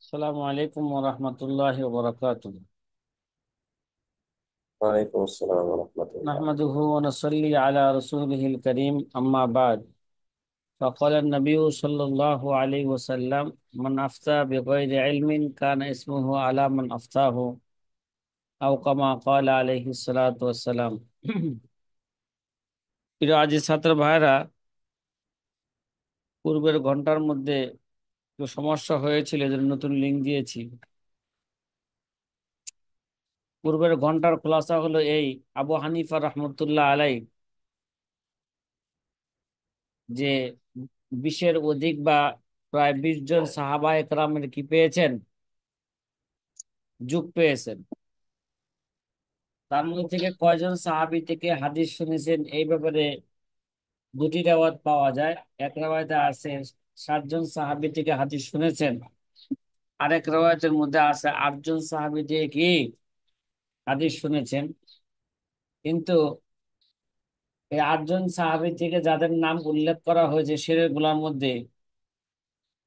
আসসালামু আলাইকুম ওয়া রাহমাতুল্লাহি ওয়া বারাকাতুহু। ওয়ালাইকুম আসসালাম ওয়া রাহমাতুল্লাহ। নাহমাদুহু ওয়া নুসাল্লি আলা রাসূলিহিল কারীম, আম্মা বা'দ। فقال النبي صلى الله عليه وسلم: من أفتى بغير علم كان اسمه على من أفتاه، أو كما قال عليه الصلاة والسلام। প্রিয় আজিজ ছাত্র ভাইরা, পূর্বের ঘন্টার মধ্যে একটু সমস্যা হয়েছিল, এজন্য নতুন লিংক দিয়েছি। পূর্বের ঘন্টার খোলাসা হলো এই: আবু হানিফা রাহমাতুল্লাহ আলাই যে 20-এর অধিক বা প্রায় 20 জন সাহাবা একরামের কি পেয়েছেন, যুগ পেয়েছেন। তার মধ্যে থেকে কয়জন সাহাবী থেকে হাদিস শুনেছেন এই ব্যাপারে দুটি রেওয়ায়াত পাওয়া যায়। এক রেওয়ায়াতে আছে 7 জন সাহাবী থেকে হাদিস শুনেছেন, আরেক রেওয়ায়াতের মধ্যে আছে 8 জন সাহাবী থেকে কি হাদিস শুনেছেন। কিন্তু এই 8 জন সাহাবী থেকে যাদের নাম উল্লেখ করা হয়েছে সেগুলোর মধ্যে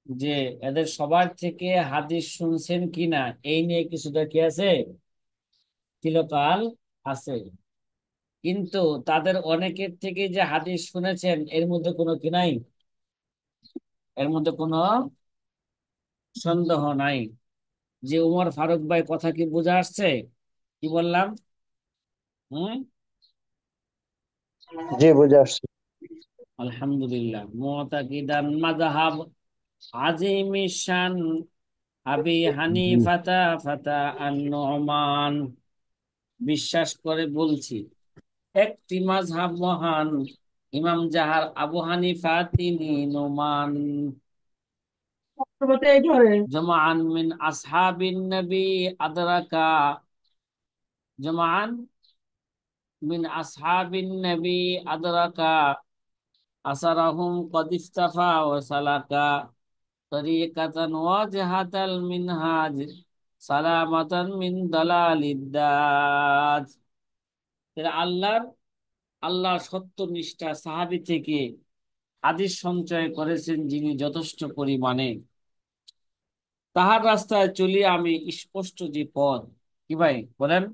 যে এদের সবার থেকে হাদিস শুনছেন কিনা এই নিয়ে কিছুটা কি আছে, তিলকাল আছে। কিন্তু তাদের অনেকের থেকে যে হাদিস শুনেছেন এর মধ্যে কোনো কি নাই, এর মধ্যে কোনো সন্দেহ নাই যে উমর ফারুক ভাই কথা কি বোঝা আসছে? কি বললাম? হুম। জি, বুঝে আসছি। আলহামদুলিল্লাহ। মুতাকিদান মাযহাব আজিমি শান আবি জি। হানিফাতা ফাতা আন-নু'মান। বিশ্বাস করে বলছি, একটি মাযহাব মহান, ইমাম যাহার আবু হানিফা তিনি নোমান। জমাআন মিন আসহাবিন নবী আদরাকা, জমাআন মিন আসহাবিন নবী আদরাকা আসারাহুম কদ ইস্তাফা ওয়া সালাকা তরিকাতান ওয়াজহাতাল মিনহাজ সালামাতান মিন দালালিদ্দাজ। আল্লাহর আল্লাহ সত্যনিষ্ঠা সাহাবী থেকে হাদিস সঞ্চয় করেছেন যিনি যথেষ্ট পরিমাণে, তাহার রাস্তায় চলি আমি স্পষ্ট যে পথ। কি ভাই বলেন?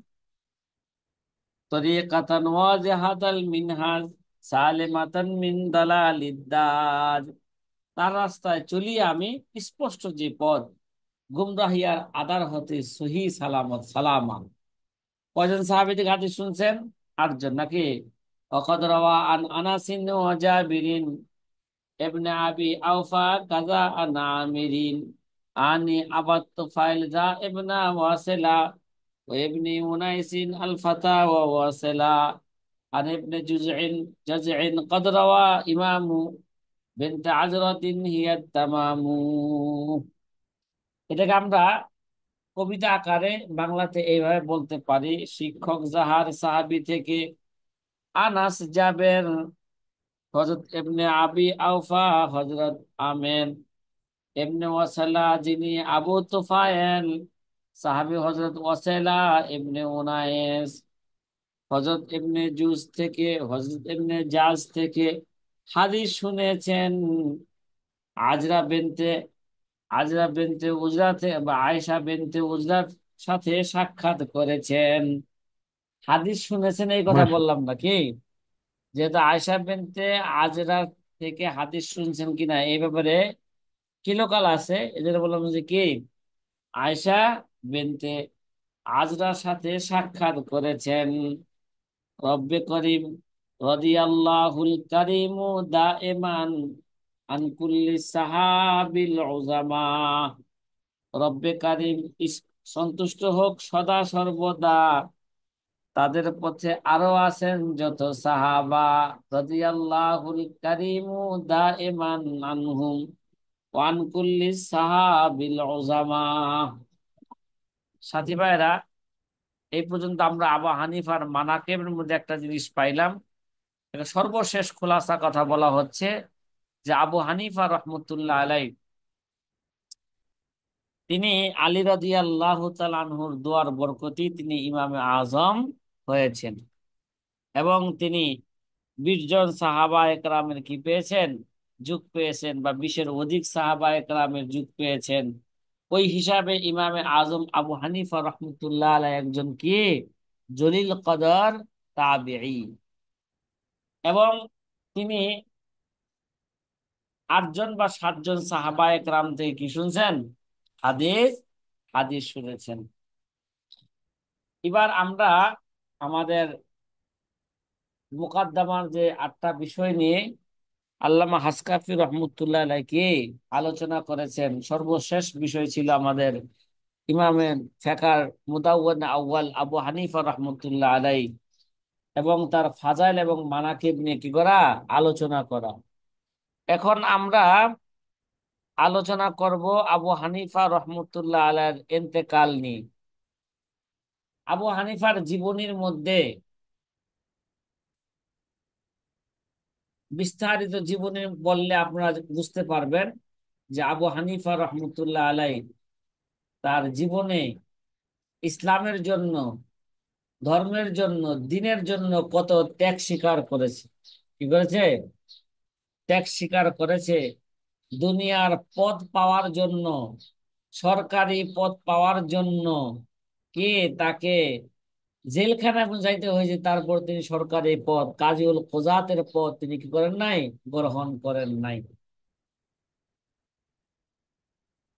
তরিকাতান ওয়াজহাতাল মিনহাজ সালিমাতান মিন দালালিদ্দাজ। তার রাস্তায় চলি আমি স্পষ্ট যে পথ, গুমরাহিয়ার আদার হতে সহি সালামত সালামা। কয়জন সাহাবী থেকে হাদিস শুনছেন? 8 জন নাকি? ওয়াকাদ রাওয়া আন আনাসিন ওয়া জাবিরিন ইবনে আবি আওফা কাযা আন আমিরিন আনি আবাত তুফাইল যা ইবনা ওয়াসিলা ওয়া ইবনি উনাইসিন আল ফাতা ওয়া ওয়াসিলা আন ইবনে জাজইন قد روى ইমামু বিনত আজরাতিন হিয়া তামামু। এটাকে আমরা কবিতা আকারে বাংলাতে এইভাবে বলতে পারি: শিক্ষক যাহার সাহাবী থেকে আনাস, জাবের, হযরত ইবনে আবি আওফা, হযরত আমের ইবনে ওয়াসালা যিনি আবু তুফাইল, সাহাবী হযরত ওয়াসিলা ইবনে উনাইস, হযরত ইবনে জুজ থেকে, হযরত ইবনে জাজ থেকে হাদিস শুনেছেন। আজরা বিনতে আজরা বিনতে উজরা বা আয়েশা বিনতে উজরার সাথে সাক্ষাৎ করেছেন। হাদিস শুনেছেন এই কথা মাশা- বললাম নাকি? যেহেতু আয়েশা বিনতে আজরা থেকে হাদিস শুনছেন কিনা এই ব্যাপারে কিলোকাল আছে, এজন্য বললাম যে কি আয়েশা বিনতে আজরার সাথে সাক্ষাৎ করেছেন। রব্বে করিম রাদিয়াল্লাহুল কারিমু দাইমান আন কুল্লি সাহাবিল উজামা। রব্বে কারিম সন্তুষ্ট হোক সদা সর্বদা তাদের পথে আরো আছেন যত সাহাবা। রাদিয়াল্লাহুল কারিমু দাইমান আনহুম ওয়ান কুল্লি সাহাবিল উজামা। সাথী ভাইরা, এই পর্যন্ত আমরা আবু হানিফার মানাকিবের মধ্যে একটা জিনিস পাইলাম। এটা সর্বশেষ খোলাসা কথা বলা হচ্ছে যে আবু হানিফা রহমতুল্লাহ আলাই তিনি আলী রাদিয়াল্লাহু তাআলা আনহুর দোয়ার বরকতি তিনি ইমামে আজম হয়েছেন, এবং তিনি 20 জন সাহাবা একরামের কি পেয়েছেন, যুগ পেয়েছেন, বা 20-এর অধিক সাহাবা একরামের যুগ পেয়েছেন। ওই হিসাবে ইমামে আজম আবু হানিফা রহমতুল্লাহ আলাই একজন কি জলিল কদর তাবেঈ, এবং তিনি 8 জন বা 7 জন সাহাবায়ে কেরাম থেকে কি শুনছেন? হাদিস হাদিস শুনেছেন। এবার আমরা আমাদের মুকাদ্দামার যে 8টা বিষয় নিয়ে আল্লামা হাসকাফি রহমতুল্লাহ আলাইহি আলোচনা করেছেন, সর্বশেষ বিষয় ছিল আমাদের ইমামের ফিকহ মুদাওয়ান আউয়াল আবু হানিফা রহমতুল্লাহ আলাই এবং তার ফাজাইল এবং মানাকিব নিয়ে কি করা, আলোচনা করা। এখন আমরা আলোচনা করব আবু হানিফা রহমতুল্লাহ আলাইহির ইন্তেকাল নিয়ে। আবু হানিফার জীবনীর মধ্যে বিস্তারিত জীবনী বললে আপনারা বুঝতে পারবেন যে আবু হানিফা রহমতুল্লাহ আলাই তার জীবনে ইসলামের জন্য, ধর্মের জন্য, দিনের জন্য কত ত্যাগ স্বীকার করেছে। কি করেছে? ত্যাগ স্বীকার করেছে। দুনিয়ার পদ পাওয়ার জন্য, সরকারি পদ পাওয়ার জন্য কে তাকে জেলখানায় যাইতে হয়েছে, তারপর তিনি সরকারি পদ কাজীউল কুযাতের পদ তিনি কি করেন নাই? গ্রহণ করেন নাই।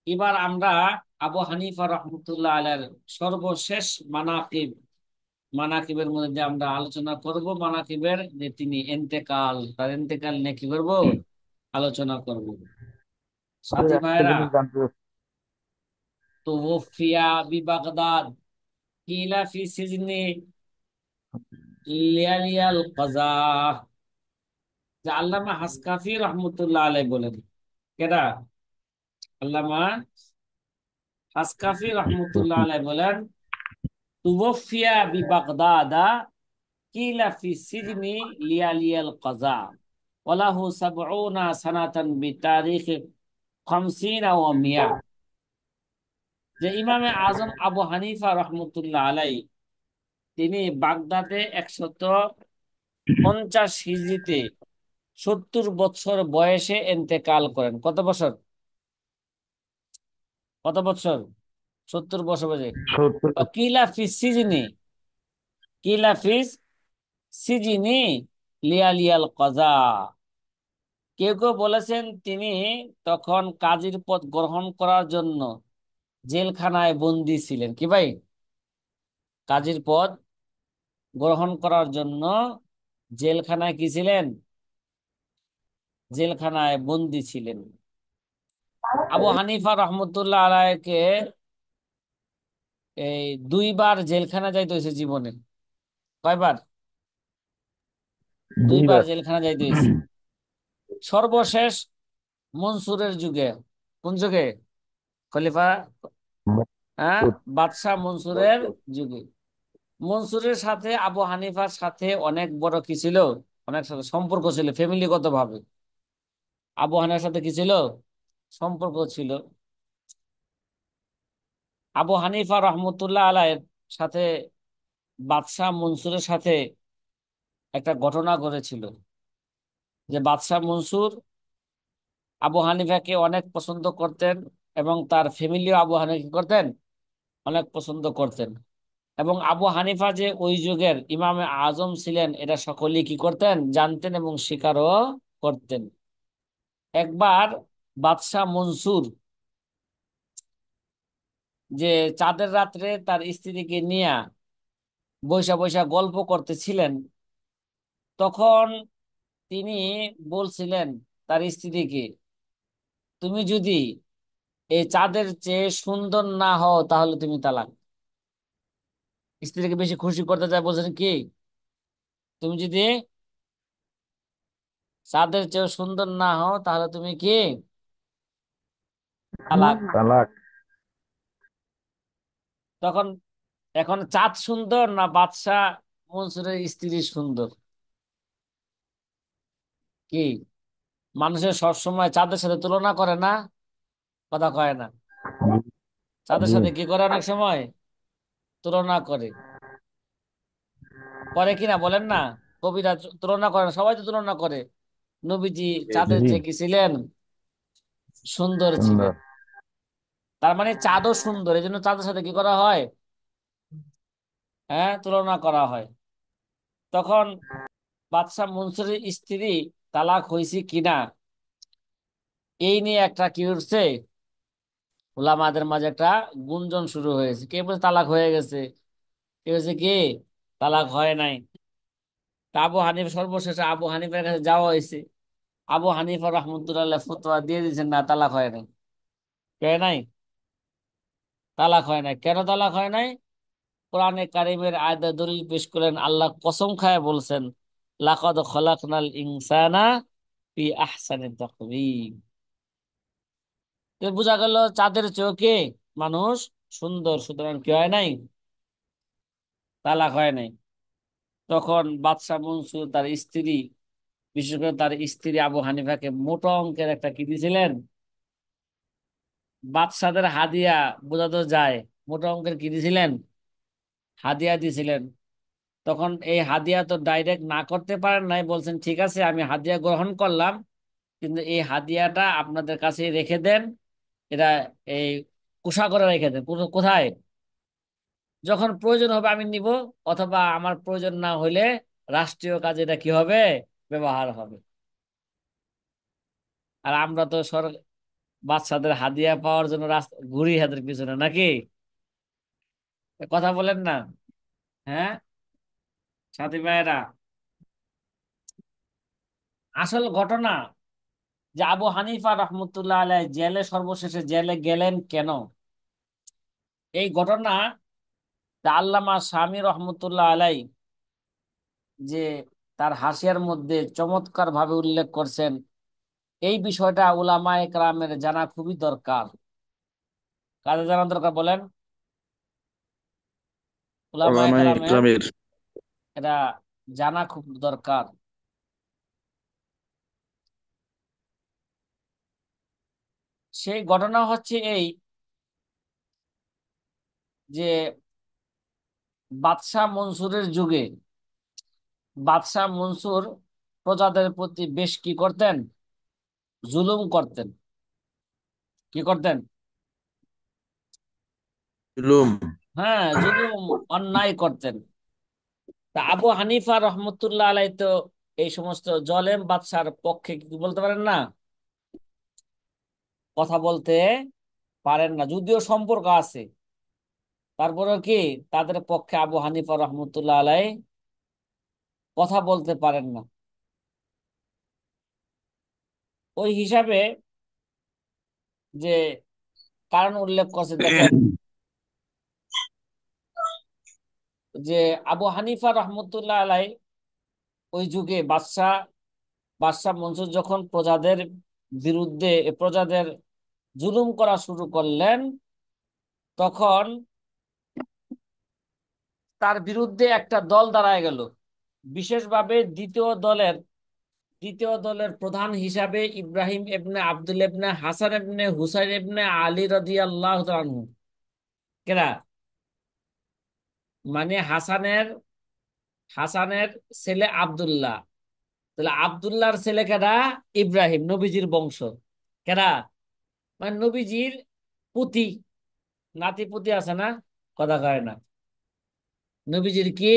এবার আমরা আবু হানিফা রহমতুল্লাহ আলাইহির সর্বশেষ মানাকিব, মানাকিবের মধ্যে যে আমরা আলোচনা করব মানাকিবের যে তিনি ইন্তেকাল, তার ইন্তেকাল নিয়ে কি করব, আলোচনা করব। হুজুর, সাথী একটা ভাইরা, জিনিস জানতে তুওফিয়া বিবাগদাদ কিলা ফি সিজনি লিয়ালিয়াল কাজা, যে আল্লামা হাসকাফি রহমতুল্লাহ আলাইহি বলেন। কেডা? আল্লামা হাসকাফি রহমতুল্লাহ আলাইহি বলেন, তুওফিয়া বিবাগদাদা কিলা ফি সিজনি লিয়ালিয়াল কাজা ওয়ালাহু সাবউনা সানাতান বিতারিখ 50 ওয়া 100। যে ইমামে আজম আবু হানিফা রহমতুল্লাহ আলাই তিনি বাগদাদে 150 হিজরিতে 70 বছর বয়সে ইন্তেকাল করেন। কত বছর? কত বছর? 70 বছর বয়সে। 70। কিলা ফিস সিজনি, কিলা ফিস সিজনি লিয়ালিয়াল কাজা। কেউ কেউ বলেছেন তিনি তখন কাজীর পদ গ্রহণ করার জন্য জেলখানায় বন্দী ছিলেন। কি ভাই? কাজীর পদ গ্রহণ করার জন্য জেলখানায় কি ছিলেন? জেলখানায় বন্দী ছিলেন। আবু হানিফা রহমতুল্লাহ আলাইকে এই 2বার জেলখানা যাইতে হয়েছে জীবনে। কয়বার? 2বার 2বার। জেলখানা যাইতে হয়েছে। সর্বশেষ মনসুরের যুগে। কোন যুগে? খলিফা, হ্যাঁ, বাদশাহ মনসুরের যুগে। মনসুরের সাথে আবু হানিফার সাথে অনেক বড় কি ছিল, অনেক সাথে সম্পর্ক ছিল, ফ্যামিলিগত ভাবে আবু হানিফার সাথে কি ছিল, সম্পর্ক ছিল। আবু হানিফা রহমতুল্লাহ আলাইহির সাথে বাদশাহ মনসুরের সাথে একটা ঘটনা ঘটেছিল, যে বাদশাহ মনসুর আবু হানিফাকে অনেক পছন্দ করতেন এবং তার ফ্যামিলিও আবু হানিফা কি করতেন, অনেক পছন্দ করতেন। এবং আবু হানিফা যে ওই যুগের ইমামে আজম ছিলেন এটা সকলেই কি করতেন, জানতেন এবং স্বীকারও করতেন। একবার বাদশাহ মনসুর যে চাঁদের রাত্রে তার স্ত্রীকে নিয়ে বৈশা বৈশা গল্প করতেছিলেন, তখন তিনি বলছিলেন তার স্ত্রীকে, তুমি যদি এই চাঁদের চেয়ে সুন্দর না হও তাহলে তুমি তালাক। স্ত্রীকে বেশি খুশি করতে চায়, বলছেন কি, তুমি যদি চাঁদের চেয়ে সুন্দর না হও তাহলে তুমি কি, তালাক। তালাক। তখন এখন চাঁদ সুন্দর না বাদশাহ মনসুরের স্ত্রী সুন্দর? কি, মানুষের সবসময় চাঁদের সাথে তুলনা করে না? কথা কয় না? চাঁদের জি, সাথে কি করে, অনেক সময় তুলনা করে। করে কিনা বলেন না? কবিরা তুলনা করে না, সবাই তো তুলনা করে। নবীজি চাঁদের জি, চেয়ে কি ছিলেন? সুন্দর সুন্দর। ছিলেন। তার মানে চাঁদও সুন্দর, এই জন্য চাঁদের সাথে কি করা হয়? হ্যাঁ, তুলনা করা হয়। তখন বাদশাহ মনসুরের স্ত্রী তালাক হয়েছে কিনা এই নিয়ে একটা কি উঠছে, ওলামাদের মাঝে একটা গুঞ্জন শুরু হয়েছে। কে বলছে তালাক হয়ে গেছে, কে বলছে কি তালাক হয় নাই। তা আবু হানিফা, সর্বশেষে আবু হানিফার কাছে যাওয়া হয়েছে। আবু হানিফা রহমতুল্লাহ ফতোয়া দিয়ে দিয়েছেন, না তালাক হয় নাই। কে নাই, তালাক হয় নাই। কেন তালাক হয় নাই? কোরআনে কারিমের আয়াতে দলিল পেশ করেন, আল্লাহ কসম খায় বলছেন, লাকাদ খলাকনাল ইনসানা ফি আহসানি তাকওয়িম। তো বোঝা গেল চাঁদের চোখে মানুষ সুন্দর, সুতরাং কি হয় নাই, তালাক হয় নাই। তখন বাদশাহ মনসুর তার স্ত্রী, বিশেষ করে তার স্ত্রী আবু হানিফাকে মোটা অঙ্কের একটা কি দিয়েছিলেন, বাদশাদের হাদিয়া, বোঝা তো যায়, মোটা অঙ্কের কি দিয়েছিলেন, হাদিয়া দিয়েছিলেন। তখন এই হাদিয়া তো ডাইরেক্ট না করতে পারেন নাই, বলছেন ঠিক আছে আমি হাদিয়া গ্রহণ করলাম, কিন্তু এই হাদিয়াটা আপনাদের কাছে রেখে দেন। এটা এই কোষাগারে রেখে দেন। কোথায়? যখন প্রয়োজন হবে আমি নিব, অথবা আমার প্রয়োজন না হইলে রাষ্ট্রীয় কাজে এটা কি হবে, ব্যবহার হবে। আর আমরা তো বাচ্চাদের হাদিয়া পাওয়ার জন্য রাস্তা ঘুরি হাতের পিছনে নাকি? কথা বলেন না? হ্যাঁ, সাথী ভাইয়েরা, আসল ঘটনা যে আবু হানিফা রহমতুল্লাহ আলাই জেলে, সর্বশেষে জেলে গেলেন কেন, এই ঘটনা আল্লামা শামী রহমতুল্লাহ আলাই যে তার হাসিয়ার মধ্যে চমৎকার ভাবে উল্লেখ করছেন। এই বিষয়টা উলামায়ে কেরামের জানা খুবই দরকার। কাদের জানা দরকার বলেন? উলামায়ে ওলামায়ে কেরামের ইকরামের। এটা জানা খুব দরকার। সেই ঘটনা হচ্ছে এই, যে বাদশাহ মনসুরের যুগে বাদশাহ মনসুর প্রজাদের প্রতি বেশ কি করতেন, জুলুম করতেন। কি করতেন? জুলুম। হ্যাঁ, জুলুম, অন্যায় করতেন। তা আবু হানিফা রহমতুল্লাহ আলাই তো এই সমস্ত জলেম বাদশার পক্ষে কি বলতে পারেন না, কথা বলতে পারেন না, যদিও সম্পর্ক আছে, তারপরেও কি তাদের পক্ষে আবু হানিফা রহমতুল্লাহ আলাই কথা বলতে পারেন না। ওই হিসাবে যে কারণ উল্লেখ করছে দেখেন, যে আবু হানিফা রহমতুল্লাহ আলাই ওই যুগে বাদশাহ বাদশাহ মনসুর যখন প্রজাদের বিরুদ্ধে, প্রজাদের জুলুম করা শুরু করলেন, তখন তার বিরুদ্ধে একটা দল দাঁড়ায় গেল। বিশেষভাবে দ্বিতীয় দলের প্রধান হিসাবে ইব্রাহিম ইবনে আব্দুল ইবনে হাসান ইবনে হুসাইন ইবনে আলী রাদিয়াল্লাহু তাআলা আনহু। কেরা? মানে হাসানের ছেলে আব্দুল্লাহ। তাহলে আব্দুল্লাহর ছেলে কেডা? ইব্রাহিম, নবীজির বংশ। কেডা? মানে নবীজির পুতি, নাতি পুতি আছে না, কথা কয় না, নবীজির কি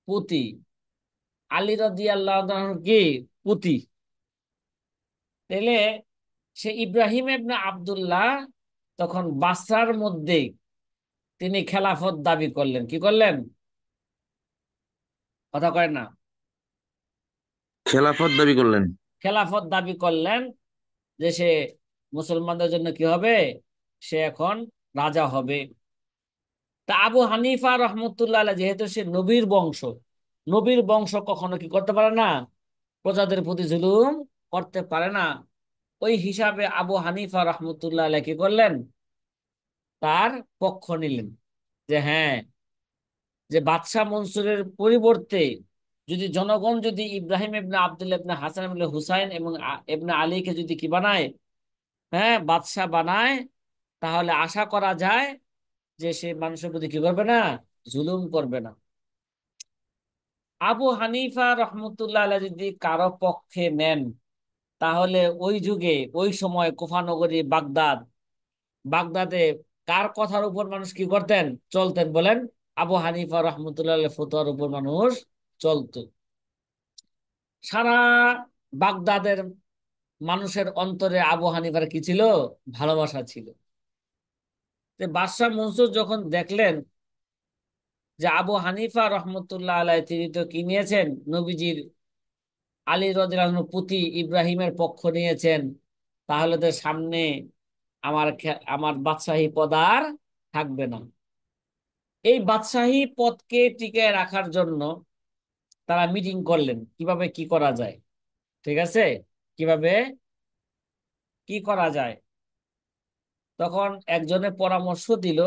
পুতি, আলী রাদিয়াল্লাহু তাআলা কি পুতি। তাহলে সে ইব্রাহিম ইবনে আব্দুল্লাহ তখন বাসরার মধ্যে তিনি খেলাফত দাবি করলেন। কি করলেন? কথা কয় না, খেলাফত দাবি করলেন। খেলাফত দাবি করলেন, যে সে মুসলমানদের জন্য কি হবে, সে এখন রাজা হবে। তা আবু হানিফা রহমতুল্লাহ আলাইহ যেহেতু সে নবীর বংশ, নবীর বংশ কখনো কি করতে পারে না, প্রজাদের প্রতি জুলুম করতে পারে না। ওই হিসাবে আবু হানিফা রহমতুল্লাহ আলাইহ কি করলেন, তার পক্ষ নিলেন। যে হ্যাঁ, যে বাদশাহ মনসুরের পরিবর্তে যদি জনগণ যদি ইব্রাহিম ইবনে আব্দুল্লাহ ইবনে হাসান ইবনে হুসাইন এবং ইবনে আলীকে যদি কি বানায়, হ্যাঁ বাদশাহ বানায়, তাহলে আশা করা যায় যে সে মানুষের প্রতি কি করবে না, জুলুম করবে না। আবু হানিফা রহমতুল্লাহ আলাইহ যদি কারো পক্ষে নেন, তাহলে ওই যুগে ওই সময় কুফা নগরী বাগদাদ, বাগদাদে কার কথার উপর মানুষ কি করতেন, চলতেন বলেন? আবু হানিফা রহমতুল্লাহ ফতোয়ার উপর মানুষ চলতো। সারা বাগদাদের মানুষের অন্তরে আবু হানিফার কি ছিল? ভালোবাসা ছিল। যে বাদশাহ মনসুর যখন দেখলেন যে আবু হানিফা রহমতুল্লাহ আলাই তিনি তো কি নিয়েছেন, নবীজির আলী রাদিয়াল্লাহু আনহুর পুতি ইব্রাহিমের পক্ষ নিয়েছেন, তাহলে তো সামনে আমার বাদশাহী পদ আর থাকবে না। এই বাদশাহী পদকে টিকায় রাখার জন্য তারা মিটিং করলেন কিভাবে কি করা যায়। ঠিক আছে, কিভাবে কি করা যায়। তখন একজনে পরামর্শ দিল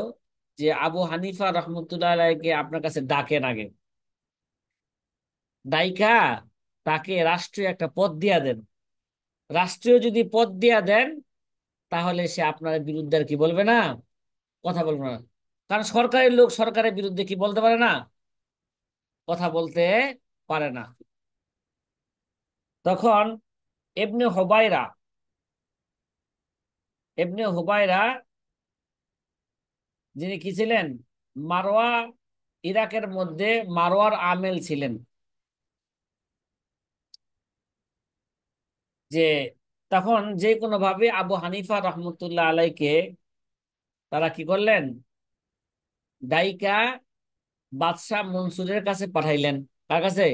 যে আবু হানিফা রহমতুল্লাহ আলাইকে আপনার কাছে ডাকেন আগে, ডাইকা তাকে রাষ্ট্রীয় একটা পদ দিয়া দেন। রাষ্ট্রীয় যদি পদ দিয়া দেন তাহলে সে আপনার বিরুদ্ধে আর কি বলবে না, কথা বলবে না। কারণ সরকারের লোক সরকারের বিরুদ্ধে কি বলতে পারে না, কথা বলতে পারে না। তখন ইবনে হুবাইরা ইবনে হুবাইরা যিনি কি ছিলেন, মারওয়া, ইরাকের মধ্যে মারওয়ার আমেল ছিলেন। যে তখন যে কোনো ভাবে আবু হানিফা রহমতুল্লাহ আলাইকে তারা কি করলেন, ডাইকা বাদশাহ মনসুরের কাছে পাঠাইলেন। কার কাছে?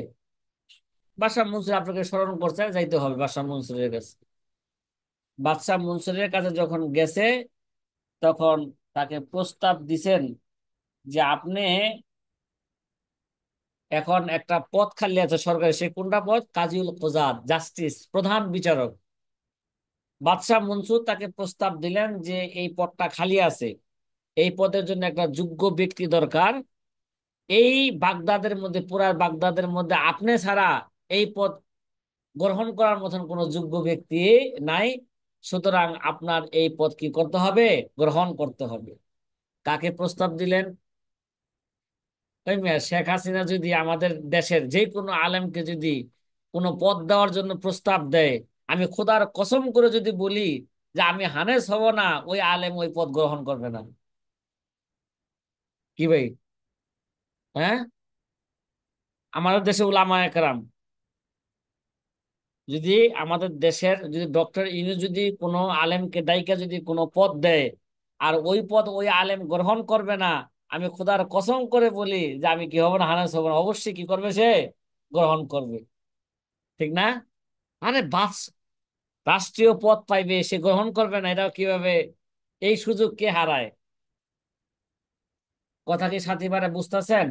বাদশাহ মনসুর আপনাকে স্মরণ করছে, যাইতে হবে বাদশাহ মনসুরের কাছে। বাদশাহ মনসুরের কাছে যখন গেছে তখন তাকে প্রস্তাব দিছেন যে আপনি এখন একটা পদ খালি আছে সরকারি, সে কোনটা পদ? কাজীউল কোজাত, জাস্টিস, প্রধান বিচারক। বাদশাহ মনসুর তাকে প্রস্তাব দিলেন যে এই পদটা খালি আছে, এই পদের জন্য একটা যোগ্য ব্যক্তি দরকার। এই বাগদাদের মধ্যে, পুরা বাগদাদের মধ্যে আপনি ছাড়া এই পদ গ্রহণ করার মতন কোনো যোগ্য ব্যক্তি নাই। সুতরাং আপনার এই পদ কি করতে হবে? গ্রহণ করতে হবে। কাকে প্রস্তাব দিলেন? ওই মিয়া, শেখ হাসিনা যদি আমাদের দেশের যে কোনো আলেমকে যদি কোনো পদ দেওয়ার জন্য প্রস্তাব দেয়, আমি খোদার কসম করে যদি বলি যে আমি হানেস হব না, ওই আলেম ওই পদ গ্রহণ করবে না। কি ভাই? হ্যাঁ, আমাদের দেশে উলামায়ে কেরাম যদি, আমাদের দেশের যদি ডক্টর ইনু যদি কোনো আলেমকে ডাইকা যদি কোনো পদ দেয় আর ওই পদ ওই আলেম গ্রহণ করবে না, আমি খোদার কসম করে বলি যে আমি কি হব না, হানেস হব না, অবশ্যই কি করবে সে? গ্রহণ করবে। ঠিক না? আরে বাস, রাষ্ট্রীয় পদ পাইবে সে গ্রহণ করবে না, এটা কিভাবে? এই সুযোগ কে হারায়? কথা কি সাথী বারে বুঝতেছেন?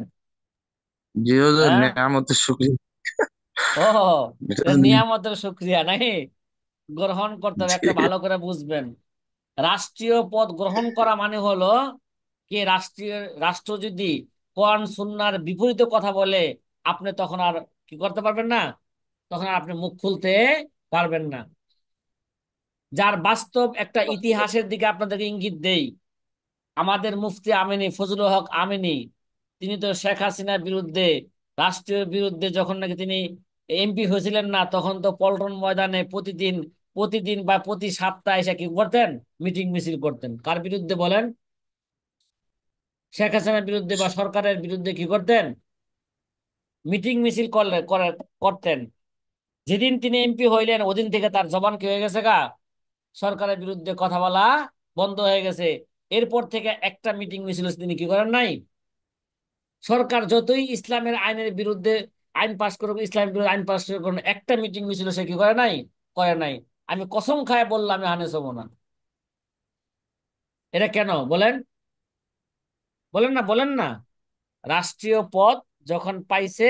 জি হুজুর, হ্যাঁ। নেয়ামতের শুকরিয়া। ও, এটা এটা তো নিয়ামতের শুকরিয়া নাকি? গ্রহণ করতে হবে, জি। একটা ভালো করে বুঝবেন। রাষ্ট্রীয় পদ গ্রহণ করা মানে হলো কি, রাষ্ট্রীয় রাষ্ট্র যদি কোরআন সুন্নাহর বিপরীতে কথা বলে আপনি তখন আর কি করতে পারবেন না, তখন আর আপনি মুখ খুলতে পারবেন না। যার বাস্তব একটা ইতিহাসের দিকে আপনাদেরকে ইঙ্গিত দেই, আমাদের মুফতি আমিনী ফজলুল হক আমিনী, তিনি তো শেখ হাসিনার বিরুদ্ধে, রাষ্ট্রীয় বিরুদ্ধে যখন নাকি তিনি এমপি হয়েছিলেন না, তখন তো পল্টন ময়দানে প্রতিদিন প্রতিদিন বা প্রতি সপ্তাহে এসে কি করতেন, মিটিং মিছিল করতেন। কার বিরুদ্ধে বলেন? শেখ হাসিনার বিরুদ্ধে বা সরকারের বিরুদ্ধে কি করতেন? মিটিং মিছিল করতেন। যেদিন তিনি এমপি হইলেন ওদিন থেকে তার জবান কি হয়ে গেছে গা, সরকারের বিরুদ্ধে কথা বলা বন্ধ হয়ে গেছে। এরপর থেকে একটা মিটিং মিছিল তিনি কি করেন নাই। সরকার যতই ইসলামের আইনের বিরুদ্ধে আইন পাশ করুক, ইসলামের বিরুদ্ধে আইন পাশ করুক, একটা মিটিং মিছিল সে কি করে নাই, করে নাই। আমি কসম খায় বললাম আমি হানেস হবো না। এটা কেন বলেন? বলেন না, বলেন না। রাষ্ট্রীয় পদ যখন পাইছে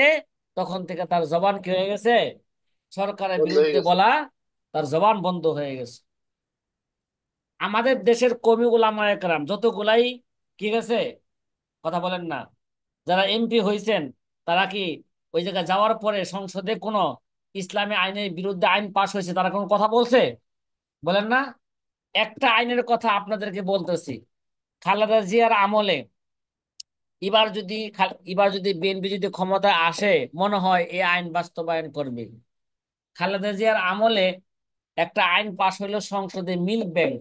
তখন থেকে তার জবান কি হয়ে গেছে, সরকারের বন্ধ হয়ে বিরুদ্ধে গেছে। বলা তার জবান বন্ধ হয়ে গেছে। আমাদের দেশের কওমি উলামায়ে কেরাম যতগুলাই কি গেছে, কথা বলেন না, যারা এমপি হয়েছেন, তারা কি ওই জায়গায় যাওয়ার পরে সংসদে কোনো ইসলামী আইনের বিরুদ্ধে আইন পাশ হয়েছে তারা কোনো কথা বলছে? বলেন না। একটা আইনের কথা আপনাদেরকে বলতেছি, খালেদা জিয়ার আমলে, এবার যদি বিএনপি যদি ক্ষমতায় আসে, মনে হয় এই আইন বাস্তবায়ন করবে। খালেদা জিয়ার আমলে একটা আইন পাশ হইলো সংসদে, মিল্ক ব্যাংক।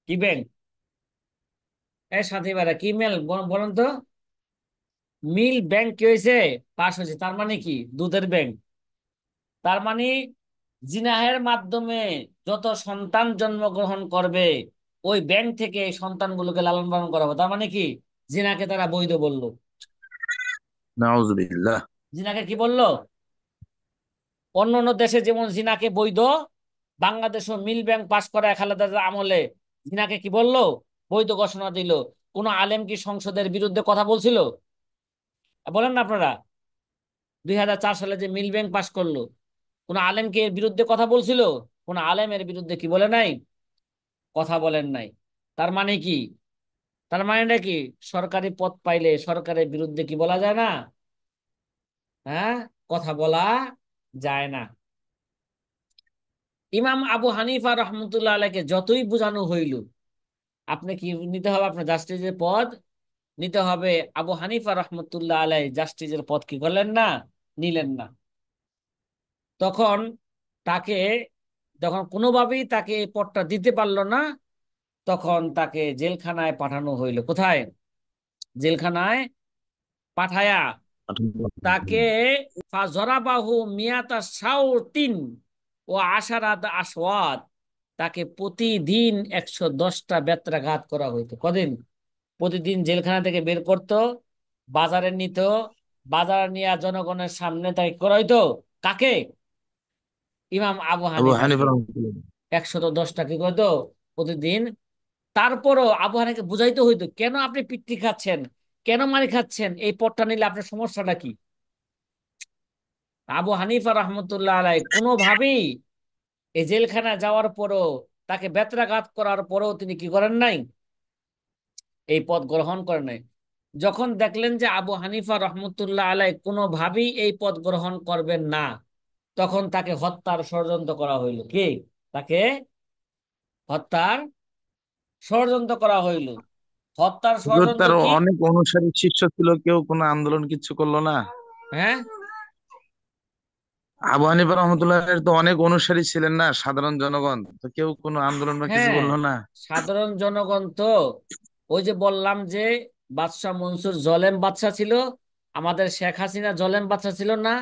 কি ব্যাংক? এই সাথী ভাইরা কি মেল বলেন তো। মিল ব্যাংক কি হয়েছে? পাশ হয়েছে, তার মানে কি দুধের ব্যাংক। তার মানে জিনাহের মাধ্যমে যত সন্তান জন্মগ্রহণ করবে ওই ব্যাংক থেকে এই সন্তানগুলোকে লালন পালন করা হবে, তার মানে কি জিনাকে তারা বৈধ বললো। নাউজুবিল্লাহ। জিনাকে কি বললো? অন্য অন্য দেশে যেমন জিনাকে বৈধ, বাংলাদেশও মিল ব্যাংক পাশ করা খালেদা জিয়ার আমলে জিনাকে কি বললো? বৈধ ঘোষণা দিল। কোন আলেম কি সংসদের বিরুদ্ধে কথা বলছিল? বলেন না আপনারা। 2004 সালে যে মিল ব্যাংক পাশ করলো, কোন আলেম কি এর বিরুদ্ধে কথা বলছিল? কোন আলেম এর বিরুদ্ধে কি বলে নাই? কথা বলেন নাই। তার মানে কি? তার মানেটা কি? সরকারি পদ পাইলে সরকারের বিরুদ্ধে কি বলা যায় না? হ্যাঁ, কথা বলা যায় না। ইমাম আবু হানিফা রহমতুল্লাহ আলাইকে যতই বোঝানো হইল আপনি কি নিতে হবে, আপনার জাস্টিসের পদ নিতে হবে, আবু হানিফা রহমতুল্লাহ আলাই জাস্টিসের পদ কি করলেন না? নিলেন না। তখন তাকে, যখন কোনোভাবেই তাকে এই পদটা দিতে পারলো না, তখন তাকে জেলখানায় পাঠানো হইলো। কোথায়? জেলখানায় পাঠায়া তাকে ফাজরাবাহু মিয়াতা শাউতিন ও আশারাত আসওয়াত, তাকে প্রতিদিন 110টা বেত্রাঘাত করা হইতো। কদিন? প্রতিদিন জেলখানা থেকে বের করতো, বাজারে নিত, বাজারে নিয়ে জনগণের সামনে তাকে করা হইতো। কাকে? ইমাম আবু আবু হানিফা হানিফাকে রহমাতুল্লাহ। 110টা কি করতো প্রতিদিন। তারপরও আবু হানিফাকে বুঝাইতে হইতো কেন আপনি পিট্টি খাচ্ছেন, কেন মারি খাচ্ছেন, এই পথটা নিলে আপনার সমস্যাটা কি। আবু হানিফা রহমতুল্লাহ আলাই কোনোভাবেই এই জেলখানা যাওয়ার পরও, তাকে বেত্রাঘাত করার পরও তিনি কি করেন নাই? এই পথ গ্রহণ করেন নাই। যখন দেখলেন যে আবু হানিফা রহমতুল্লাহ আলাই কোনোভাবেই এই পথ গ্রহণ করবেন না, তখন তাকে হত্যার ষড়যন্ত্র করা হইল। কি? তাকে হত্যার ষড়যন্ত্র করা হইল। হত্যার হুজুর, ষড়যন্ত্র তার কি? অনেক অনুসারী শিষ্য ছিল, কেউ কোনো আন্দোলন কিছু করলো না? হ্যাঁ, আবু হানিফা রহমতুল্লাহ এর তো অনেক অনুসারী ছিলেন না, সাধারণ জনগণ তো, কেউ কোনো আন্দোলন বা কিছু হ্যাঁ, করলো না? সাধারণ জনগণ তো, ওই যে বললাম যে বাদশাহ মনসুর জলেম বাদশাহ ছিল, আমাদের শেখ হাসিনা জলেম বাদশাহ ছিল না?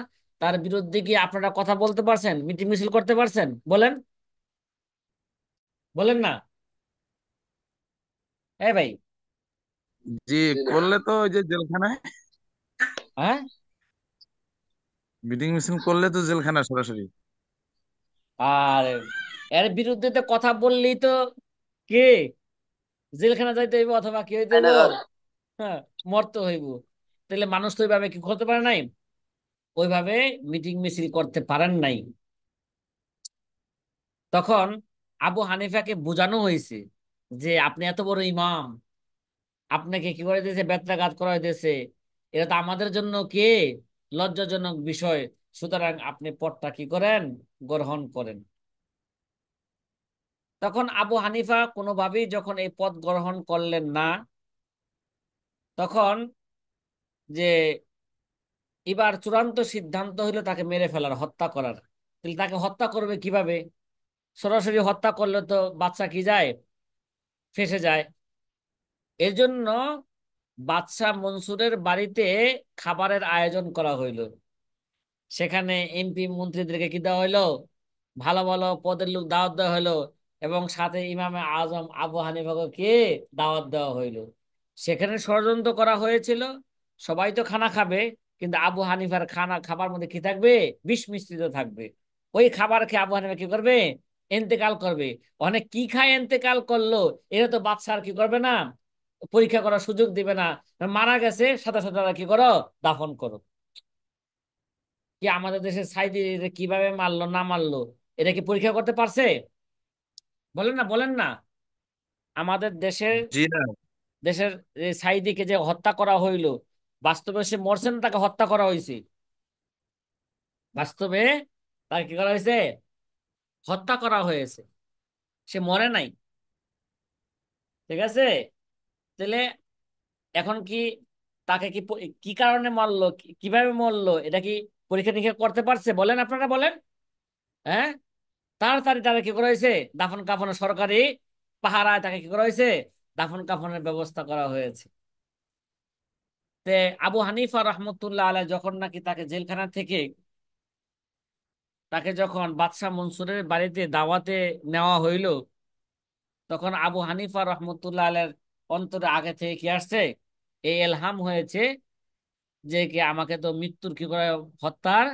তার বিরুদ্ধে কি আপনারা কথা বলতে পারছেন, মিটিং মিছিল করতে পারছেন? বলেন, বলেন না। হ্যাঁ ভাই। জি, করলে তো ওই যে জেলখানায়। হ্যাঁ, মিটিং মিছিল করলে তো জেলখানা সরাসরি। আর এর বিরুদ্ধে তো কথা বললেই তো কে জেলখানা যাইতে হইব অথবা কি হইতে হইব, হ্যাঁ, মরতে হইব। তাহলে মানুষ তো ওইভাবে কি করতে পারে নাই, ওইভাবে মিটিং মিছিল করতে পারেন নাই। তখন আবু হানিফাকে বোঝানো হয়েছে যে আপনি এত বড় ইমাম, আপনাকে কি করে দিয়েছে, বেত্রাঘাত করা হইতেছে, এটা তো আমাদের জন্য কি লজ্জাজনক বিষয়। সুতরাং আপনি পদটা কি করেন, গ্রহণ করেন। তখন আবু হানিফা কোনোভাবেই যখন এই পদ গ্রহণ করলেন না, তখন যে এবার চূড়ান্ত সিদ্ধান্ত হইলো তাকে মেরে ফেলার, হত্যা করার। তাহলে তাকে হত্যা করবে কিভাবে? সরাসরি হত্যা করলে তো বাচ্চা কি যায়, ফেঁসে যায়। এর জন্য বাদশাহ মনসুরের বাড়িতে খাবারের আয়োজন করা হইলো। সেখানে এমপি মন্ত্রীদেরকে কি দেওয়া হইলো, ভালো ভালো পদের লোক দাওয়াত দেওয়া হইলো, এবং সাথে ইমামে আজম আবু হানিফাকে কে দাওয়াত দেওয়া হইলো। সেখানে ষড়যন্ত্র করা হয়েছিল, সবাই তো খানা খাবে, কিন্তু আবু হানিফার খানা খাবার মধ্যে কি থাকবে, বিষ মিশ্রিত থাকবে। ওই খাবার খেয়ে আবু হানিফা কি করবে, এন্তেকাল করবে। অনেক কি খায় এন্তেকাল করলো, এটা তো বাদশা আর কি করবে না, পরীক্ষা করার সুযোগ দিবে না। মারা গেছে, সাথে সাথে তারা কি করো, দাফন করো। কি আমাদের দেশের সাইদি কিভাবে মারলো না মারলো, এটা কি পরীক্ষা করতে পারছে? বলেন না, বলেন না। আমাদের দেশের জি না। দেশের এই সাইদিকে যে হত্যা করা হইলো, বাস্তবে সে মরছে না, তাকে হত্যা করা হয়েছে। বাস্তবে তাকে কি করা হয়েছে, হত্যা করা হয়েছে, সে মরে নাই। ঠিক আছে? তাহলে এখন কি তাকে কি কি কারণে মারলো, কিভাবে মরলো, এটা কি পরীক্ষা নিরীক্ষা করতে পারছে? বলেন, আপনারা বলেন। হ্যাঁ, তাড়াতাড়ি তারা কি করা হয়েছে, দাফন কাফন সরকারি পাহারায় তাকে কি করা হয়েছে, দাফন কাফনের ব্যবস্থা করা হয়েছে। তে আবু হানিফা রহমতুল্লাহ আলাইহ যখন নাকি তাকে জেলখানা থেকে, তাকে যখন বাদশাহ মনসুরের বাড়িতে দাওয়াতে নেওয়া হইল, তখন আবু হানিফা রহমতুল্লাহ আলাইহির অন্তরে আগে থেকে কি আসছে, এই এলহাম হয়েছে যে কি আমাকে তো মৃত্যুর কি করে, হত্যার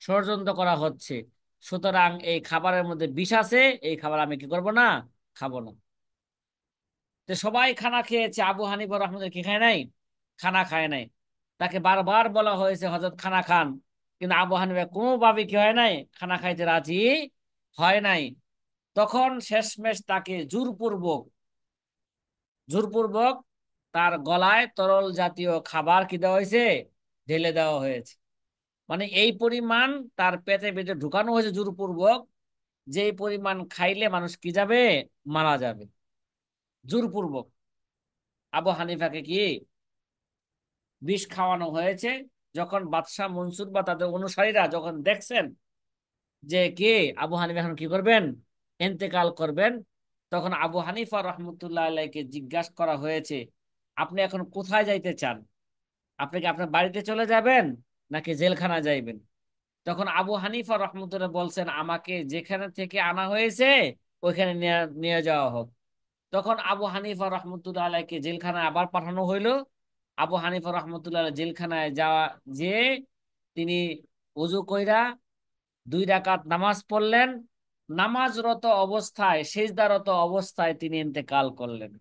ষড়যন্ত্র করা হচ্ছে, সুতরাং এই খাবারের মধ্যে বিষ আছে, এই খাবার আমি কি করব না, খাবো না। তো সবাই খানা খেয়েছে, আবু হানিফা রহমতুল্লাহ কি খায় নাই, খানা খায় নাই। তাকে বারবার বলা হয়েছে হযরত খানা খান, কিন্তু আবু হানিফা কোনোভাবে কি হয় নাই, খানা খাইতে রাজি হয় নাই। তখন শেষমেশ তাকে জোরপূর্বক তার গলায় তরল জাতীয় খাবার কি দেওয়া হয়েছে, ঢেলে দেওয়া হয়েছে। মানে এই পরিমাণ তার পেটে পেটে ঢুকানো হয়েছে জোরপূর্বক, যে পরিমাণ খাইলে মানুষ কি যাবে, মারা যাবে। জোরপূর্বক আবু হানিফাকে কি বিষ খাওয়ানো হয়েছে। যখন বাদশাহ মনসুর বা তাদের অনুসারীরা যখন দেখছেন যে কে আবু হানিফা এখন কি করবেন, ইন্তেকাল করবেন, তখন আবু হানিফা রহমতুল্লাহ আলাইকে জিজ্ঞাসা করা হয়েছে, আপনি এখন কোথায় যাইতে চান? আপনি কি আপনার বাড়িতে চলে যাবেন নাকি জেলখানা যাইবেন? তখন আবু হানিফা রহমতুল্লাহ বলছেন, আমাকে যেখানে থেকে আনা হয়েছে ওইখানে নিয়ে নিয়ে যাওয়া হোক। তখন আবু হানিফা রহমতুল্লাহ আলাইকে জেলখানায় আবার পাঠানো হইলো। আবু হানিফা রহমতুল্লাহ আলাইহ জেলখানায় যাওয়া, যে তিনি ওযু কইরা 2 রাকাত নামাজ পড়লেন, নামাজরত অবস্থায়, সিজদারত অবস্থায় তিনি ইন্তেকাল করলেন।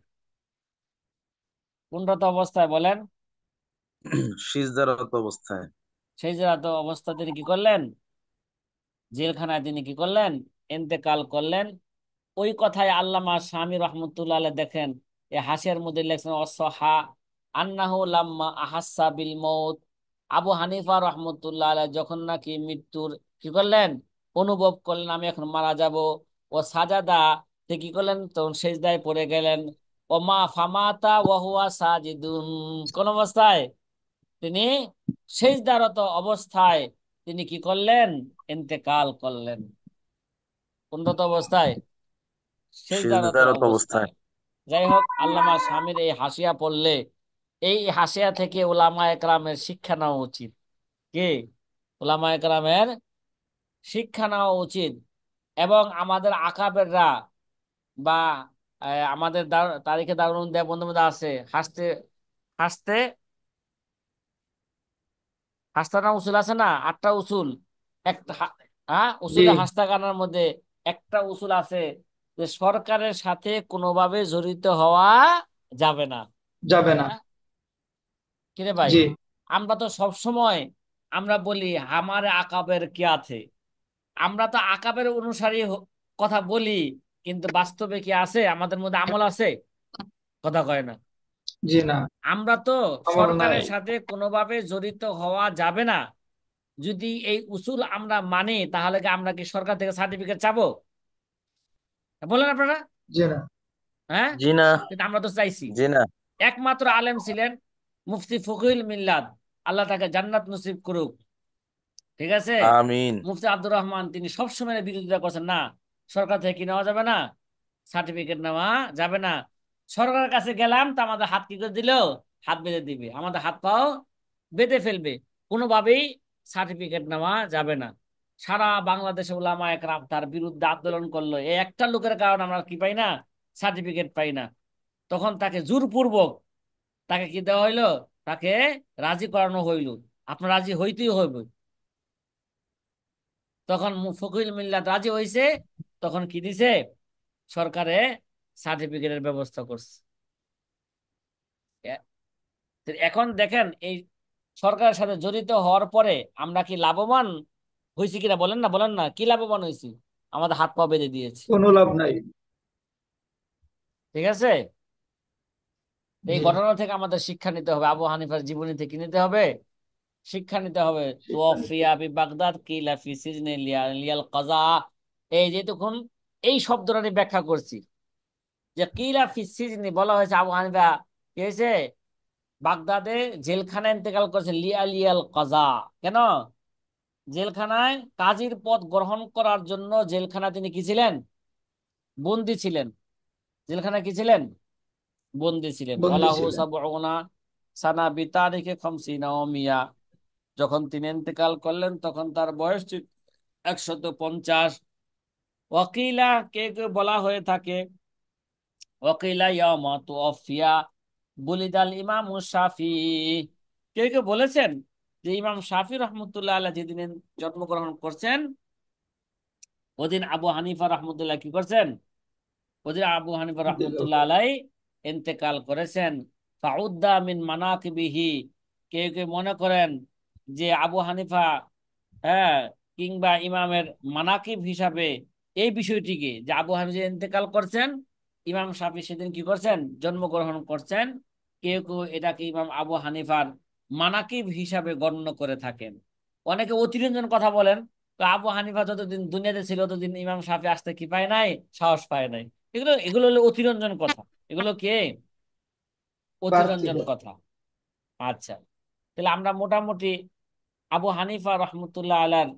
কোনরত অবস্থায় বলেন? সিজদারত অবস্থায়। সিজদারত অবস্থায় তিনি কি করলেন, জেলখানায় তিনি কি করলেন, ইন্তেকাল করলেন। ওই কথায় আল্লামা শামী রহমতুল্লাহ আলাইহ দেখেন, এই হাসিয়ার মধ্যে লেখছেন অসহা আন্নাহু লাম্মা আহাসা বিল মউত। আবু হানিফা রহমতুল্লাহ আলাইহ যখন নাকি মৃত্যুর কি করলেন, অনুভব করলেন আমি এখন মারা যাব, ও সাজাদা, তে কি করলেন, তখন সেজদায় পড়ে গেলেন। ও মা ফামাতা ওয়াহুয়া সাজিদুন, কোন অবস্থায়, তিনি সেজদারত অবস্থায় তিনি কি করলেন, ইন্তেকাল করলেন। কোনরত অবস্থায়, সেজদারত সিজদারত অবস্থায়। অবস্থায়। যাই হোক, আল্লামা স্বামীর এই হাসিয়া পড়লে, এই হাসিয়া থেকে ওলামা একরামের শিক্ষা নেওয়া উচিত। কি, ওলামা একরামের শিক্ষা নেওয়া উচিত। এবং আমাদের আকাবেররা বা আমাদের তারিখে দারুন দেওবন্দের মধ্যে আছে, হাসতে হাসতে হাসতানা উসুল আছে না, 8টা উসুল, একটা হ্যাঁ জি, উসুলে হাসতা গানার মধ্যে একটা উসুল আছে যে সরকারের সাথে কোনোভাবে জড়িত হওয়া যাবে না। যাবে না। হ্যাঁ, কিরে ভাই, জি, আমরা তো সব সময় আমরা বলি আমার আকাবের কি আছে, আমরা তো আকাবের অনুসারী কথা বলি, কিন্তু বাস্তবে কি আছে, আমাদের মধ্যে আমল আছে? কথা কয় না। জি না, আমরা তো আমল নাই। সরকারের সাথে কোনোভাবে জড়িত হওয়া যাবে না, যদি এই উসুল আমরা মানি, তাহলে কি আমরা কি সরকার থেকে সার্টিফিকেট চাবো? বলেন আপনারা। জি না, হ্যাঁ, জি না। কিন্তু আমরা তো চাইছি। জি না। একমাত্র আলেম ছিলেন মুফতি ফকিহুল মিল্লাত, আল্লাহ তাকে জান্নাত নসিব করুক, ঠিক আছে, আমিন। মুফতি আব্দুর রহমান, তিনি সবসময় বিরোধিতা করছেন, না সরকার থেকে কি নেওয়া যাবে না, সার্টিফিকেট নেওয়া যাবে না। সরকারের কাছে গেলাম তো আমাদের হাত কি করে দিল, হাত বেঁধে দিবে, আমাদের হাত পাও বেঁধে ফেলবে, কোনোভাবেই সার্টিফিকেট নেওয়া যাবে না। সারা বাংলাদেশে উলামা একরাম তার বিরুদ্ধে আন্দোলন করলো, এই একটা লোকের কারণে আমরা কি পাই না, সার্টিফিকেট পাই না। তখন তাকে জোরপূর্বক তাকে কি দেওয়া হইলো, তাকে রাজি করানো হইল, আপনার রাজি হইতেই হইব। তখন ফকির মিল্লাত রাজি হইছে, তখন কি দিছে, সরকারে সার্টিফিকেটের ব্যবস্থা করছে। এ- তো এখন দেখেন, এই সরকারের সাথে জড়িত হওয়ার পরে আমরা কি লাভবান হয়েছি কিনা, বলেন না, বলেন না, কি লাভবান হয়েছি? আমাদের হাত পা বেঁধে দিয়েছে, কোনো লাভ নাই। ঠিক আছে। তো এই জি, ঘটনা থেকে আমাদের শিক্ষা নিতে হবে, আবু হানিফার জীবনী থেকে নিতে হবে, শিক্ষা নিতে হবে। শিক্ষানীতি। তুওফিয়া বি বাগদাদ কিলা ফি সিজনি লিয়াল কাজা। এই যে তখন এই শব্দটা আমি ব্যাখ্যা করছি, যে কিলা ফি সিজনি বলা হয়েছে আবু হানিফা কি হয়েছে, বাগদাদে জেলখানায় ইন্তেকাল করেছে, লিয়াল কাজা। কেন? জেলখানায় কাজীর পদ গ্রহণ করার জন্য জেলখানায় তিনি কি ছিলেন, বন্দী ছিলেন। জেলখানায় কি ছিলেন, বন্দী ছিলেন। বন্দী ওয়ালাহু ছিলেন। সাবউনা সানা বিতারিখে খামসিনা ওয়া মিয়া। যখন তিনি ইন্তেকাল করলেন তখন তার বয়স ছিল 150। ওয়াকিলা, কে কে বলা হয়ে থাকে, ওয়াকিলা ইয়াউমা তুওফিয়া বুলিদাল ইমাম শাফি। কেউ কেউ বলেছেন যে ইমাম শাফি রহমতুল্লাহ আলাইহি যেদিন জন্মগ্রহণ করছেন ওদিন আবু হানিফা রহমতুল্লাহ কি করছেন, ওদিন আবু হানিফা ইন্তেকাল রহমতুল্লাহ করেন। আলাই ইন্তেকাল করেছেন। ফাউদ্দা মিন মানাকিবিহি, কেউ কেউ মনে করেন যে আবু হানিফা, হ্যাঁ, কিংবা ইমামের মানাকিব হিসাবে এই বিষয়টিকে, যে আবু হানিফা যে ইন্তেকাল করছেন, ইমাম শাফি সেদিন কি করছেন, জন্মগ্রহণ করছেন, কেউ কেউ এটাকে ইমাম আবু হানিফার মানাকিব হিসাবে গণ্য করে থাকেন। অনেকে অতিরঞ্জন কথা বলেন, তো আবু হানিফা যতদিন দুনিয়াতে ছিল ততদিন ইমাম শাফি আসতে কি পায় নাই, সাহস পায় নাই। এগুলো এগুলো হলো অতিরঞ্জন কথা। এগুলো কে, বাড়তি অতিরঞ্জন কথা। কথা। আচ্ছা, তাহলে আমরা মোটামুটি আবু হানিফা রহমতুল্লাহ আলার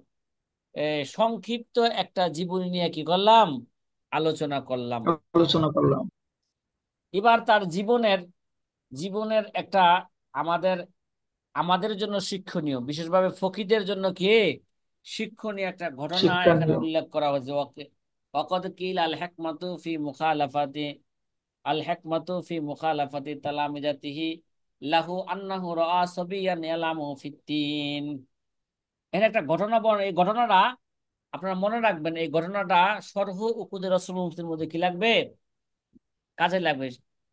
সংক্ষিপ্ত একটা জীবনী নিয়ে কি করলাম, আলোচনা করলাম। আলোচনা করলাম। এবার তার জীবনের জীবনের একটা আমাদের আমাদের জন্য শিক্ষণীয়, বিশেষভাবে ফকিদের জন্য কি শিক্ষণীয় একটা ঘটনা এখানে শিক্ষণীয়। উল্লেখ করা হয়েছে। ওয়াকাদ কিল আল হিকমাতু ফি মুখালাফাতি আল হিকমাতু ফি মুখালাফাতি তালামিজাতিহি লাহু আন্নাহু রাআ সাবিয়ান ইয়ালামু ফিত্তিন। এর একটা ঘটনা এই ঘটনাটা আপনারা মনে রাখবেন। এই ঘটনাটা শরহ উকুদে রাসূল মুফতির মধ্যে কি লাগবে, কাজে লাগবে।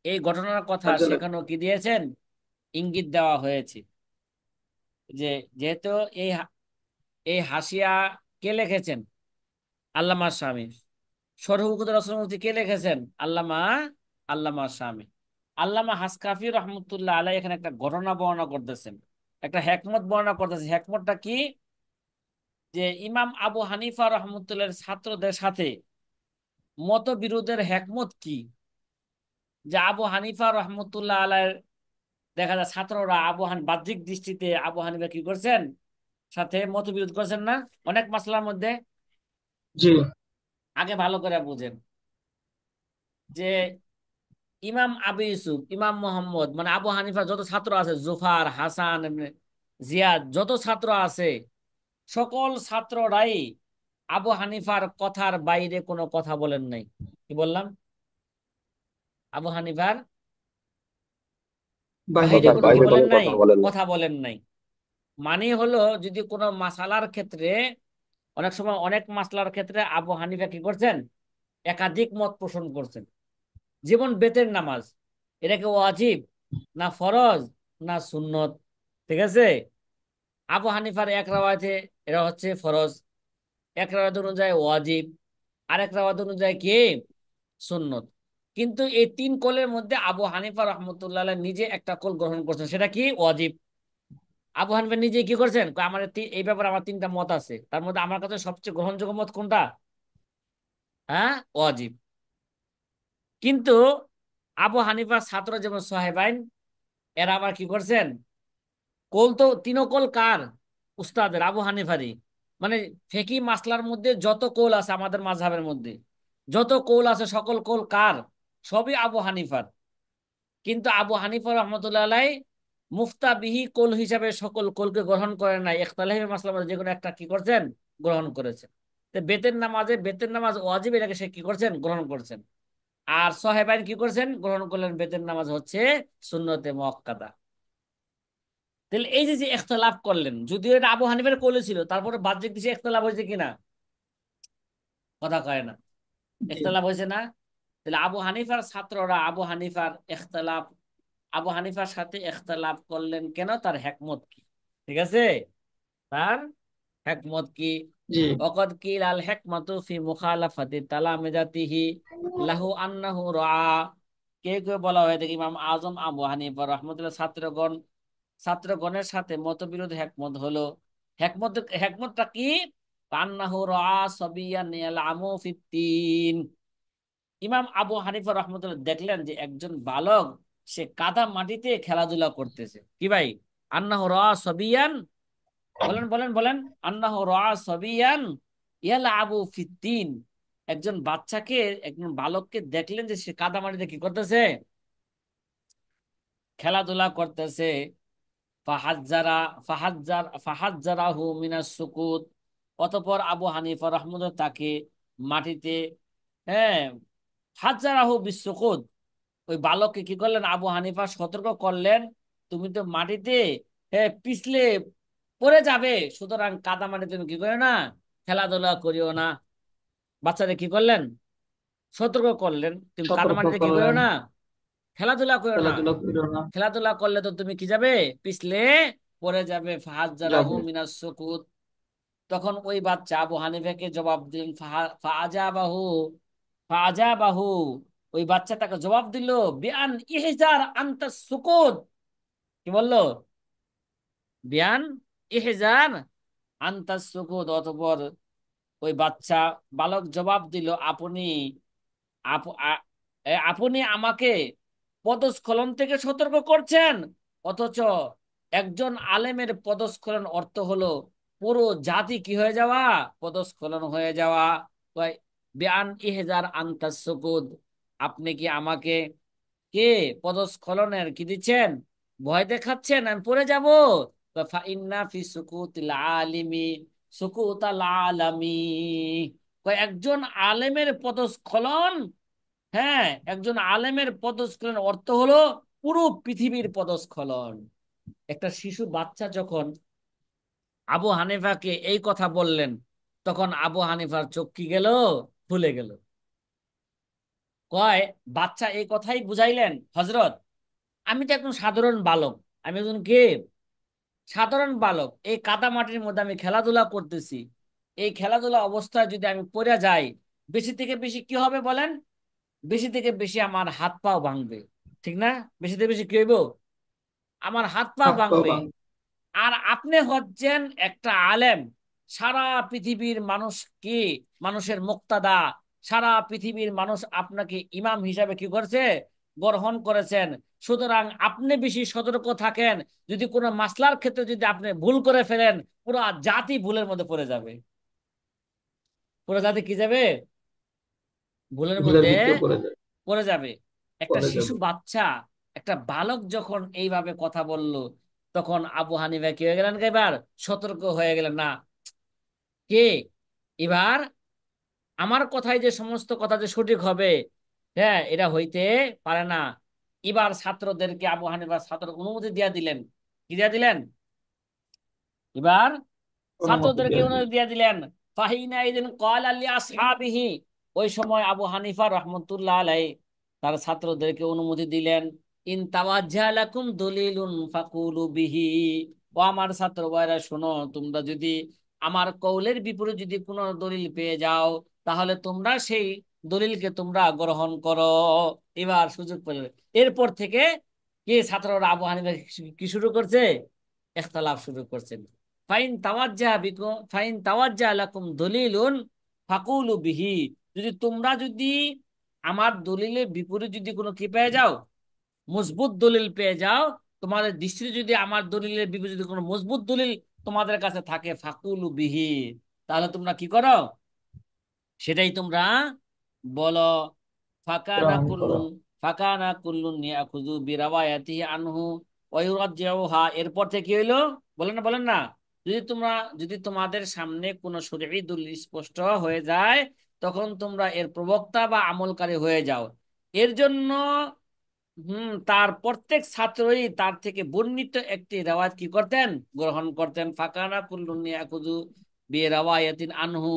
এই ঘটনার কথা কাজে লাগে। সেখানেও কি দিয়েছেন, ইঙ্গিত দেওয়া হয়েছে। যে যেহেতু এই এই হাসিয়া কে লিখেছেন, আল্লামা শামী। শরহ উকুদে রাসূল মুফতি কে লিখেছেন, আল্লামা আল্লামা শামী। আল্লামা হাসকাফি রহমতুল্লাহ আলাই এখানে একটা ঘটনা বর্ণনা করতেছেন, একটা হেকমত বর্ণনা করতেছেন। হেকমতটা কি, যে ইমাম আবু হানিফা রহমতুল্লাহর ছাত্রদের সাথে মতবিরোধের হেকমত কি। যে আবু হানিফা রহমতুল্লাহ আলাইর দেখা যায় ছাত্ররা বাহ্যিক দৃষ্টিতে আবু হানিফা কি করছেন, সাথে মতবিরোধ করছেন না অনেক মাসলার মধ্যে। জি। আগে ভালো করে বুঝেন যে ইমাম আবু ইউসুফ, ইমাম মোহাম্মদ, মানে আবু হানিফা যত ছাত্র আছে, জুফার, হাসান, জিয়াদ, যত ছাত্র আছে সকল ছাত্ররাই আবু হানিফার কথার বাইরে কোনো কথা বলেন নাই। কি বললাম, আবু হানিফার বাইরে কথার কোনো কি বাইরে বলেন কোনো নাই, কথা বলেন না। কথা বলেন নাই। মানে হলো যদি কোনো মাসালার ক্ষেত্রে, অনেক সময় অনেক মাসলার ক্ষেত্রে আবু হানিফা কি করছেন, একাধিক মত পোষণ করছেন। যেমন বেতের নামাজ, এটা কি ওয়াজিব না ফরজ না সুন্নত, ঠিক আছে। আবু হানিফার এক রাওয়াতে এটা হচ্ছে ফরজ, এক রাওয়াত অনুযায়ী ওয়াজিব, আরেক রাওয়াত অনুযায়ী কি সুন্নত। কিন্তু এই তিন কোলের মধ্যে আবু হানিফা রহমতুল্লাহ আলাইহ নিজে একটা কোল গ্রহণ করছেন, সেটা কি ওয়াজিব। আবু হানিফা নিজে কি করছেন, কয় আমার এই ব্যাপারে আমার তিনটা মত আছে, তার মধ্যে আমার কাছে সবচেয়ে গ্রহণযোগ্য মত কোনটা, হ্যাঁ ওয়াজিব। কিন্তু আবু হানিফার ছাত্র যেমন সাহেবাইন, এরা আবার কি করছেন, কোল তো তিনও কোল কার, উস্তাদের আবু হানিফারই। মানে ফেকি মাসলার মধ্যে যত কোল আছে আমাদের মাযহাবের মধ্যে, যত কোল আছে সকল কোল কার, সবই আবু হানিফার। কিন্তু আবু হানিফা রহমতুল্লাহ আলাই মুফতাবিহি কোল হিসাবে সকল কোলকে গ্রহণ করেন নাই, ইখতিলাফি মাসলার মধ্যে যে কোনো একটা কি করছেন, গ্রহণ করেছেন। তো বেতের নামাজ ওয়াজিব, এটাকে সে কি করছেন, গ্রহণ করছেন। আর সাহেবাইন কি করছেন, গ্রহণ করলেন বেতের নামাজ হচ্ছে সুন্নতে মুআক্কাদা। তাহলে এই যে যে ইখতিলাফ করলেন, যদিও এটা আবু হানিফার কোলে ছিল, তারপরে বাহ্যিক দিশে ইখতিলাফ হয়েছে কিনা, কথা কয় না, জি। ইখতিলাফ হয়েছে না। তাহলে আবু হানিফার ছাত্ররা আবু হানিফার সাথে ইখতিলাফ করলেন কেন, তার হেকমত কি, ঠিক আছে, তার হেকমত কি। জি। ওয়াকাদ কিল আল হিকমাতু ফি মুখালাফাতি তালামিজাতিহি লাহু আন্নাহু রাআ। কেউ কেউ বলা হয়ে থাকে ইমাম আজম আবু হানিফা রহমতুল্লাহ ছাত্রগণের সাথে মতবিরোধ হেকমত হলো। হেকমতটা কি, আন্নাহু রাআ সাবিয়ান ইয়ালআমু ফিত্তিন। ইমাম আবু হানিফা রহমতুল্লাহ দেখলেন যে একজন বালক সে কাদা মাটিতে খেলাধুলা করতেছে। কি ভাই, আন্নাহু রাআ সাবিয়ান, বলেন বলেন বলেন, আন্নাহু রাআ সাবিয়ান ইয়ালআবু ফিত্তিন। একজন বাচ্চাকে, একজন বালককে দেখলেন যে সে কাদা মাটিতে কি করতেছে, খেলাধুলা করতেছে, ফাহাজ্জারা ফাহাজ্জারাহু মিনাস সুকুত, অতঃপর আবু হানিফা রাহমাতুল্লাহ তাকে মাটিতে, হ্যাঁ, হাজ্জারাহু বিসসুকুত, ওই বালককে কি করলেন, আবু হানিফা সতর্ক করলেন, তুমি তো মাটিতে, হ্যাঁ, পিছলে পড়ে যাবে, সুতরাং কাদা মাটি তুমি কি করো না, খেলাধুলা করিও না। বাচ্চাদের কি করলেন, সতর্ক করলেন, তুমি কাদা সতর্ক মাটিতে কি করো করলেন, না, খেলাধুলা করো না। খেলাধুলা করিও না, খেলাধুলা করলে তো তুমি কি যাবে, পিছলে পড়ে যাবে। ফাহাজ্জারাহু যাবে। মিনাস সুকুত, তখন ওই বাচ্চা আবু হানিফাকে জবাব দিলেন, ফাআজাবাহু ফাআজাবাহু, ওই বাচ্চা তাকে জবাব দিল, বিআন ইহজার আনতাস সুকুত, কি বললো, বিআন ইহজার আনতাস সুকুত, অতঃপর ওই বাচ্চা বালক জবাব দিল, আপনি আপনি আমাকে পদস্খলন থেকে সতর্ক করছেন, অথচ একজন আলেমের পদস্খলন অর্থ হলো পুরো জাতি কি হয়ে যাওয়া, পদস্খলন হয়ে যাওয়া। কয়, বিআন ইহজার আনতাস সুকুত, আপনি কি আমাকে কে পদস্খলনের কি দিচ্ছেন, ভয় দেখাচ্ছেন আমি পড়ে যাব। ফাইন্না ফি সুকুতিল আলিমি সুকুতাল আলামি, একজন আলেমের পদস্খলন, হ্যাঁ, একজন আলেমের পদস্খলন অর্থ হলো পুরো পৃথিবীর পদস্খলন। একটা শিশু বাচ্চা যখন আবু হানিফাকে এই কথা বললেন, তখন আবু হানিফার চোখ কি গেল, খুলে গেল। কয়, বাচ্চা এই কথাই বুঝাইলেন, হজরত আমি তো একজন সাধারণ বালক, আমি একজন কে, সাধারণ বালক, এই কাদা মাটির মধ্যে আমি খেলাধুলা করতেছি, এই খেলাধুলা অবস্থায় যদি আমি পড়ে যাই, বেশি থেকে বেশি কি হবে বলেন, বেশি থেকে বেশি আমার হাত পাও ভাঙবে, ঠিক না, বেশি থেকে বেশি কি হইব, আমার হাত পা হাত পা ভাঙবে। ভাঙ। আর আপনি হচ্ছেন একটা আলেম, সারা পৃথিবীর মানুষ কি, মানুষের মুক্তাদা, সারা পৃথিবীর মানুষ আপনাকে ইমাম হিসাবে কি করছে, গ্রহণ করেছেন। সুতরাং আপনি বেশি সতর্ক থাকেন, যদি কোনো মাসলার ক্ষেত্রে যদি আপনি ভুল করে ফেলেন, পুরো জাতি ভুলের মধ্যে পড়ে যাবে, পুরো জাতি কি যাবে, ভুলের ভুলের মধ্যে ভিতরে পড়ে যায়, পড়ে যাবে। একটা পড়ে শিশু যাবে। বাচ্চা, একটা বালক যখন এইভাবে কথা বলল, তখন আবু হানিফা কি হয়ে গেলেন, এবার সতর্ক হয়ে গেলেন, না, কে এবার আমার কথাই যে সমস্ত কথা যে সঠিক হবে, হ্যাঁ, এটা হইতে পারে না। এবার ছাত্রদেরকে আবু হানিফা ছাত্র অনুমতি দিয়া দিলেন, কি দিয়া দিলেন, এবার অনুমতি ছাত্রদেরকে দিয়ে দিল। অনুমতি দিয়ে দিলেন। ফাহিনা ইদিন ক্বালা লিআসহাবিহি, ওই সময় আবু হানিফা রাহমাতুল্লাহ আলাইহি তার ছাত্রদেরকে অনুমতি দিলেন, ইন তাওয়াজ্জাহ লাকুম দলিলুন ফাকুলু বিহি, ও আমার ছাত্র ভাইরা শোনো, তোমরা যদি আমার কওলের বিপরীতে যদি কোনো দলিল পেয়ে যাও, তাহলে তোমরা সেই দলিলকে তোমরা গ্রহণ করো। এবার সুযোগ পেলে, এরপর থেকে কি ছাত্ররা আবু হানিফা কি শুরু করছে, ইখতিলাফ শুরু করছেন। ফাইন তাওয়াজ্জাহ লাকুম দলিলুন ফাকুলু বিহি, যদি তোমরা যদি আমার দলিলের বিপরীত যদি কোনো কি পেয়ে যাও, মজবুত দলিল পেয়ে যাও, তোমাদের দৃষ্টিতে যদি আমার দলিলের বিপরীত যদি কোনো মজবুত দলিল তোমাদের কাছে থাকে, ফাকুলু বিহি, তাহলে তোমরা কি করো, সেটাই তোমরা বলো। ফাকানা গ্রহণ করো। কুল্লুন ফাকানা কুল্লুন ইয়াখুযু বিরাওয়ায়াতিহি আনহু ওয়া ইউরাজ্জিউহা, এরপর থেকে কি হইলো, বলেন না, বলেন না, যদি তোমরা, যদি তোমাদের সামনে কোনো শরঈ দলিল স্পষ্ট হয়ে যায়, তখন তোমরা এর প্রবক্তা বা আমলকারী হয়ে যাও। এর জন্য তার প্রত্যেক ছাত্রই তার থেকে বর্ণিত একটি রেওয়ায়াত কি করতেন, গ্রহণ করতেন। ফাকানা কুল্লুন ইয়াখুযু বিরাওয়ায়াতিন আনহু,